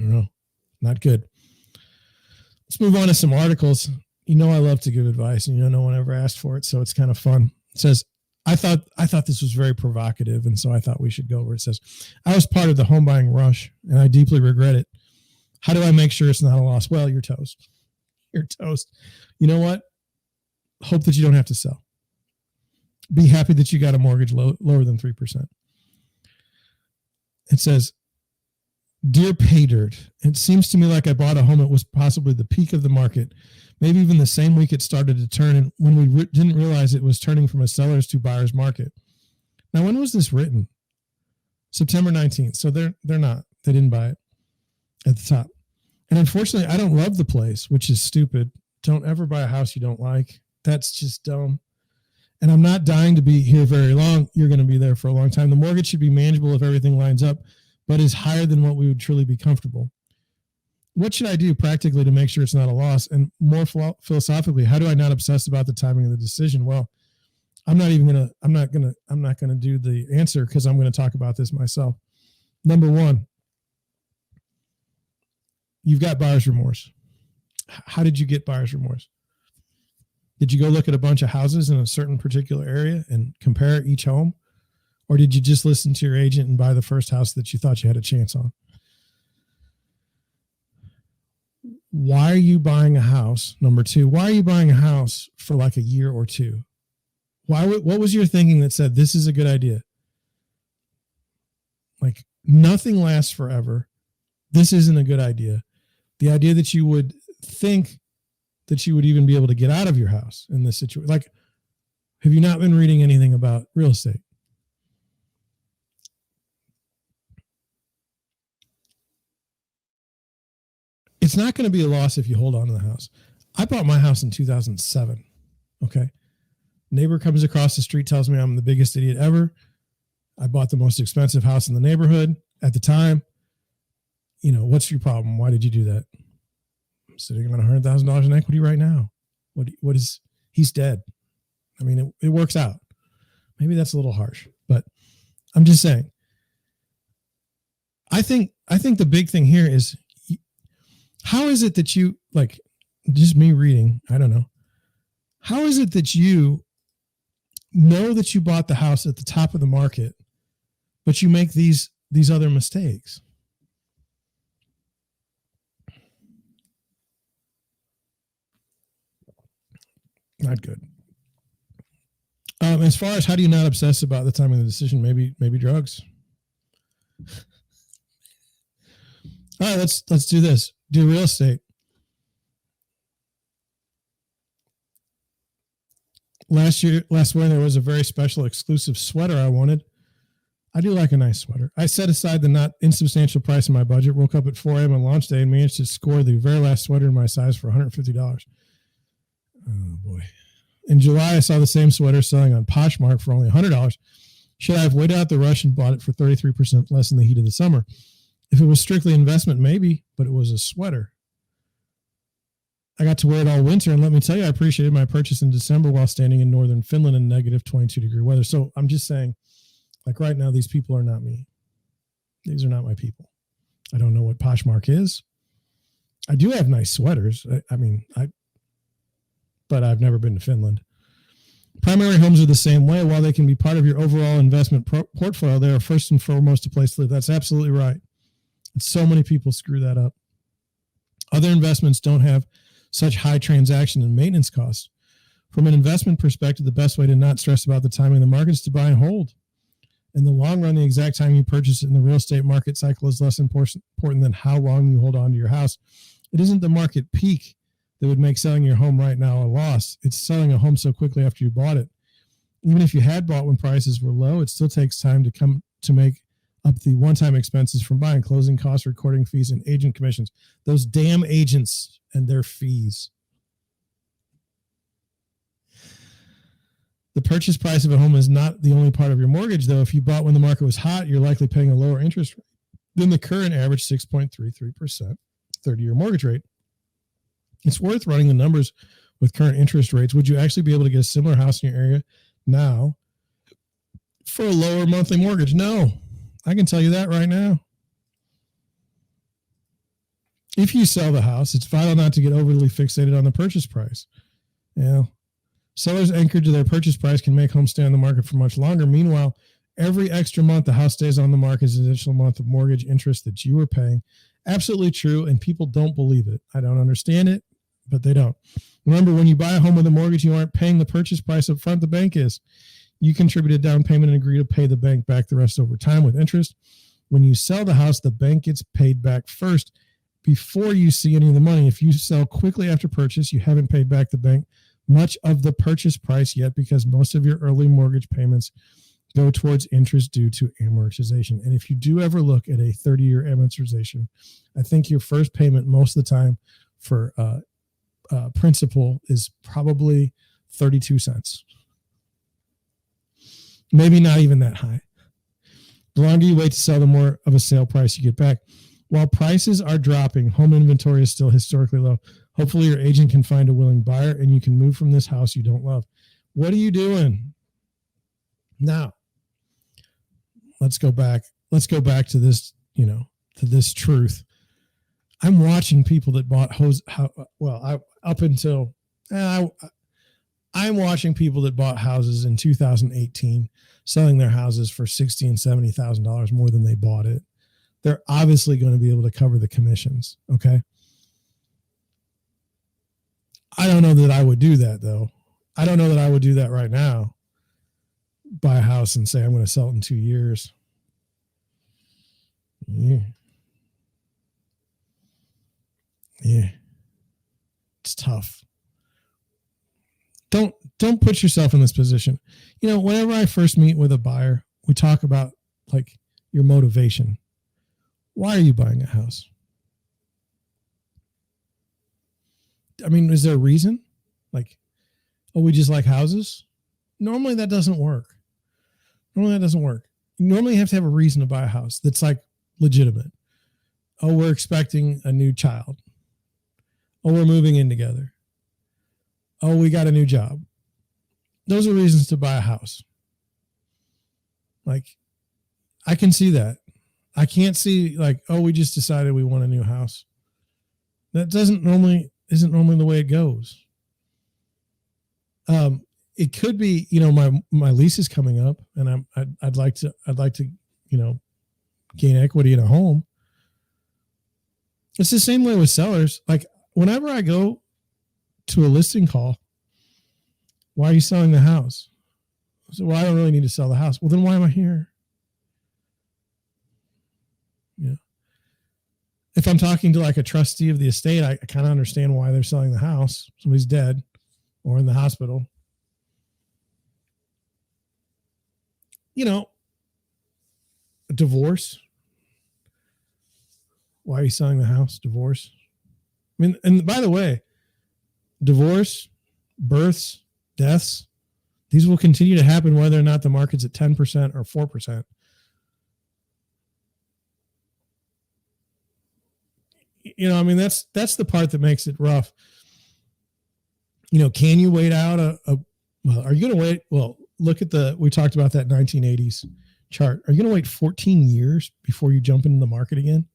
don't know. Not good. Let's move on to some articles. You know I love to give advice, and no one ever asked for it, so it's kind of fun. It says, I thought this was very provocative, and so I thought we should go over it. It says, I was part of the home buying rush, and I deeply regret it. How do I make sure it's not a loss? Well, you're toast. You're toast. You know what? Hope that you don't have to sell. Be happy that you got a mortgage lower than 3%. It says, Dear Paydirt, it seems to me like I bought a home. It was possibly the peak of the market, maybe even the same week it started to turn, and when we didn't realize it was turning from a seller's to buyer's market. Now, when was this written? September 19th. So they didn't buy it at the top. And unfortunately, I don't love the place, which is stupid. Don't ever buy a house you don't like. That's just dumb. And I'm not dying to be here very long. You're going to be there for a long time. The mortgage should be manageable if everything lines up, but is higher than what we would truly be comfortable. What should I do practically to make sure it's not a loss? And more philosophically, how do I not obsess about the timing of the decision? Well, I'm not going to do the answer because I'm going to talk about this myself. Number one, you've got buyer's remorse. How did you get buyer's remorse? Did you go look at a bunch of houses in a certain particular area and compare each home? Or did you just listen to your agent and buy the first house that you thought you had a chance on? Why are you buying a house? Number two, why are you buying a house for like a year or two? What was your thinking that said, this is a good idea? Like, nothing lasts forever. This isn't a good idea. The idea that you would think that you would even be able to get out of your house in this situation. Like, have you not been reading anything about real estate? It's not going to be a loss if you hold on to the house. I bought my house in 2007. Okay. Neighbor comes across the street, tells me I'm the biggest idiot ever. I bought the most expensive house in the neighborhood at the time. What's your problem? Why did you do that? I'm sitting on $100,000 in equity right now. What is, he's dead. I mean, it works out. Maybe that's a little harsh, but I'm just saying, I think the big thing here is, how is it that you, like, just me reading, I don't know. How is it that you know that you bought the house at the top of the market, but you make these other mistakes? Not good. As far as how do you not obsess about the timing of the decision, maybe drugs. All right, let's do this. Do real estate. Last winter, there was a very special exclusive sweater I wanted. I do like a nice sweater. I set aside the not insubstantial price in my budget, woke up at 4 a.m. on launch day and managed to score the very last sweater in my size for $150. Oh, boy. In July, I saw the same sweater selling on Poshmark for only $100. Should I have waited out the rush and bought it for 33% less in the heat of the summer? If it was strictly investment, maybe, but it was a sweater. I got to wear it all winter, and let me tell you, I appreciated my purchase in December while standing in northern Finland in negative 22-degree weather. So I'm just saying, like right now, these people are not me. These are not my people. I don't know what Poshmark is. I do have nice sweaters. But I've never been to Finland. Primary homes are the same way. While they can be part of your overall investment portfolio, they are first and foremost a place to live. That's absolutely right. And so many people screw that up. Other investments don't have such high transaction and maintenance costs. From an investment perspective, the best way to not stress about the timing of the market is to buy and hold. In the long run, the exact time you purchase it in the real estate market cycle is less important than how long you hold on to your house. It isn't the market peak that would make selling your home right now a loss. It's selling a home so quickly after you bought it. Even if you had bought when prices were low, it still takes time to come to make up the one-time expenses from buying, closing costs, recording fees, and agent commissions. Those damn agents and their fees. The purchase price of a home is not the only part of your mortgage, though. If you bought when the market was hot, you're likely paying a lower interest rate than the current average 6.33% 30-year mortgage rate. It's worth running the numbers with current interest rates. Would you actually be able to get a similar house in your area now for a lower monthly mortgage? No, I can tell you that right now. If you sell the house, it's vital not to get overly fixated on the purchase price. You know, sellers anchored to their purchase price can make homes stay on the market for much longer. Meanwhile, every extra month the house stays on the market is an additional month of mortgage interest that you are paying. Absolutely true, and people don't believe it. I don't understand it, but they don't. Remember, when you buy a home with a mortgage, you aren't paying the purchase price up front. The bank is. You contribute a down payment and agree to pay the bank back the rest over time with interest. When you sell the house, the bank gets paid back first before you see any of the money. If you sell quickly after purchase, you haven't paid back the bank much of the purchase price yet because most of your early mortgage payments go towards interest due to amortization. And if you do ever look at a 30-year amortization, I think your first payment most of the time for principal is probably 32 cents. Maybe not even that high. The longer you wait to sell, the more of a sale price you get back. While prices are dropping, home inventory is still historically low. Hopefully your agent can find a willing buyer and you can move from this house you don't love. What are you doing? Now, let's go back to this, to this truth. I'm watching people that bought I'm watching people that bought houses in 2018 selling their houses for $60,000 and $70,000 more than they bought it. They're obviously going to be able to cover the commissions. Okay. I don't know that I would do that though. I don't know that I would do that right now. Buy a house and say, I'm going to sell it in 2 years. Yeah. It's tough. Don't put yourself in this position. Whenever I first meet with a buyer, we talk about like your motivation. Why are you buying a house? I mean, is there a reason? Like, we just like houses? Normally that doesn't work. You normally have to have a reason to buy a house that's like legitimate. Oh, we're expecting a new child. Oh, we're moving in together. Oh, we got a new job. Those are reasons to buy a house. Like, I can see that. I can't see like, oh, we just decided we want a new house. That isn't normally the way it goes. It could be, my lease is coming up and I'd like to, gain equity in a home. It's the same way with sellers. Like, whenever I go to a listing call, why are you selling the house? So, well, I don't really need to sell the house. Well, then why am I here? Yeah. If I'm talking to like a trustee of the estate, I kind of understand why they're selling the house. Somebody's dead or in the hospital. A divorce. Why are you selling the house? Divorce. I mean, and by the way, divorce, births, deaths, these will continue to happen whether or not the market's at 10% or 4%. That's the part that makes it rough. Can you wait out are you going to wait? Well, we talked about that 1980s chart. Are you going to wait 14 years before you jump into the market again?